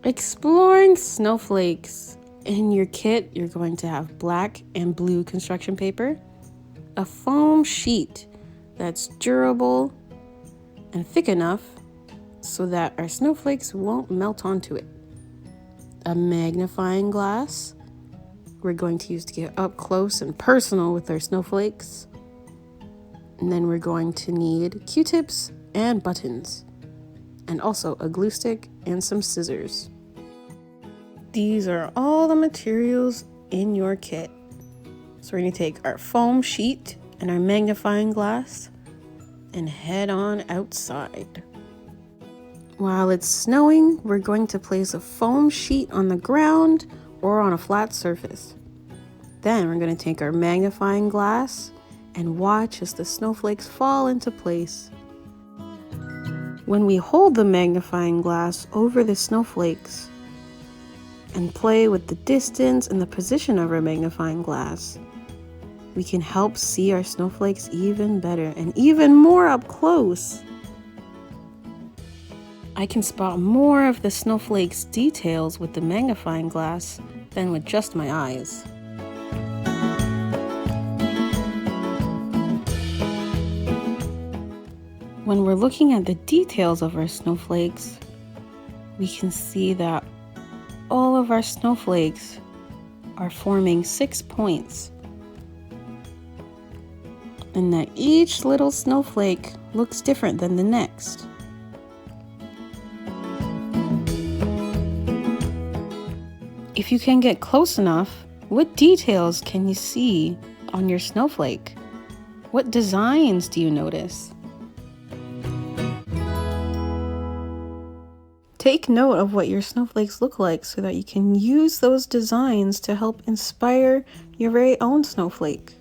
Exploring snowflakes. In your kit, you're going to have black and blue construction paper, a foam sheet that's durable and thick enough so that our snowflakes won't melt onto it, a magnifying glass we're going to use to get up close and personal with our snowflakes, and then we're going to need Q-tips and buttons, and also a glue stick and some scissors. These are all the materials in your kit. So we're going to take our foam sheet and our magnifying glass and head on outside. While it's snowing, we're going to place a foam sheet on the ground or on a flat surface. Then we're going to take our magnifying glass and watch as the snowflakes fall into place. When we hold the magnifying glass over the snowflakes and play with the distance and the position of our magnifying glass, we can help see our snowflakes even better and even more up close. I can spot more of the snowflakes' details with the magnifying glass than with just my eyes. When we're looking at the details of our snowflakes, we can see that all of our snowflakes are forming 6 points, and that each little snowflake looks different than the next. If you can get close enough, what details can you see on your snowflake? What designs do you notice? Take note of what your snowflakes look like so that you can use those designs to help inspire your very own snowflake.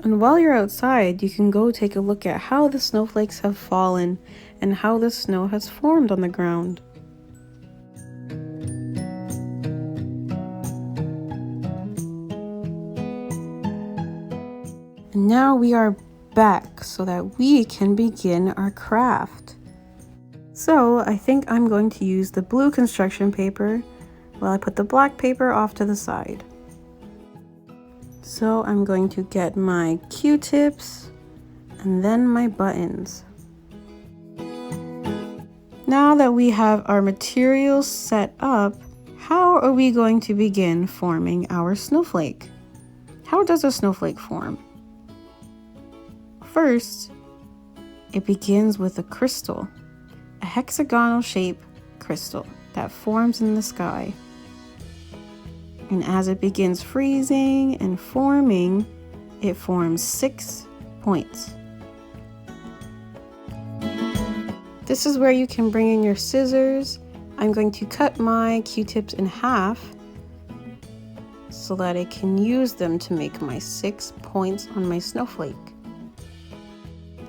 And while you're outside, you can go take a look at how the snowflakes have fallen and how the snow has formed on the ground. And now we are back so that we can begin our craft. So I think I'm going to use the blue construction paper while I put the black paper off to the side. So I'm going to get my Q-tips and then my buttons. Now that we have our materials set up, how are we going to begin forming our snowflake? How does a snowflake form? First, it begins with a crystal, a hexagonal shape crystal that forms in the sky. And as it begins freezing and forming, it forms 6 points. This is where you can bring in your scissors. I'm going to cut my Q-tips in half so that I can use them to make my 6 points on my snowflake.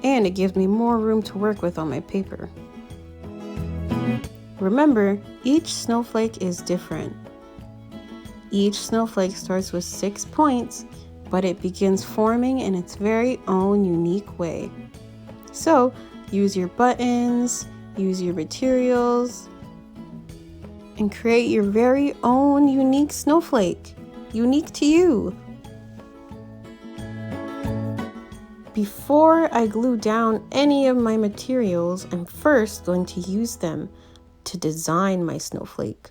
And it gives me more room to work with on my paper. Remember, each snowflake is different. Each snowflake starts with 6 points, but it begins forming in its very own unique way. So, use your buttons, use your materials, and create your very own unique snowflake, unique to you. Before I glue down any of my materials, I'm first going to use them to design my snowflake.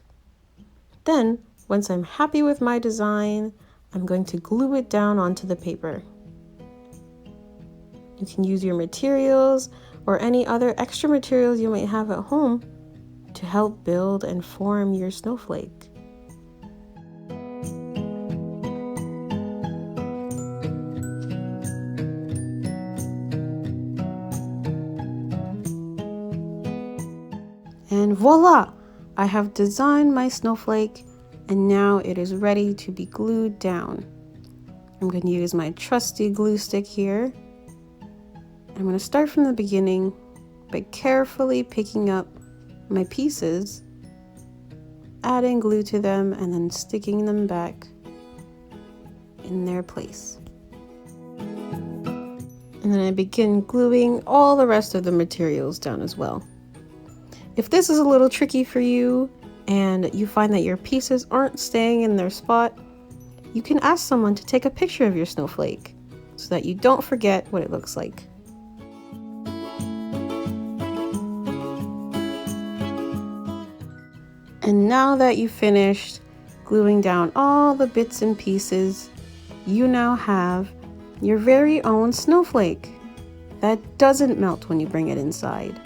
Then, once I'm happy with my design, I'm going to glue it down onto the paper. You can use your materials or any other extra materials you might have at home to help build and form your snowflake. And voila! I have designed my snowflake, and now it is ready to be glued down. I'm going to use my trusty glue stick here. I'm going to start from the beginning by carefully picking up my pieces, adding glue to them, and then sticking them back in their place. And then I begin gluing all the rest of the materials down as well. If this is a little tricky for you and you find that your pieces aren't staying in their spot, you can ask someone to take a picture of your snowflake so that you don't forget what it looks like. And now that you've finished gluing down all the bits and pieces, you now have your very own snowflake that doesn't melt when you bring it inside.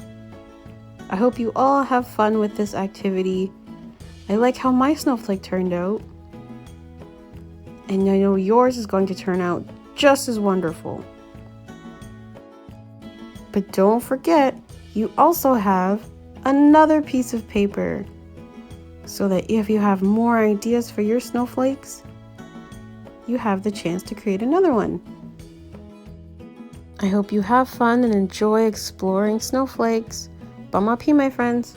I hope you all have fun with this activity. I like how my snowflake turned out, and I know yours is going to turn out just as wonderful. But don't forget, you also have another piece of paper, so that if you have more ideas for your snowflakes, you have the chance to create another one. I hope you have fun and enjoy exploring snowflakes. Bum up here, my friends.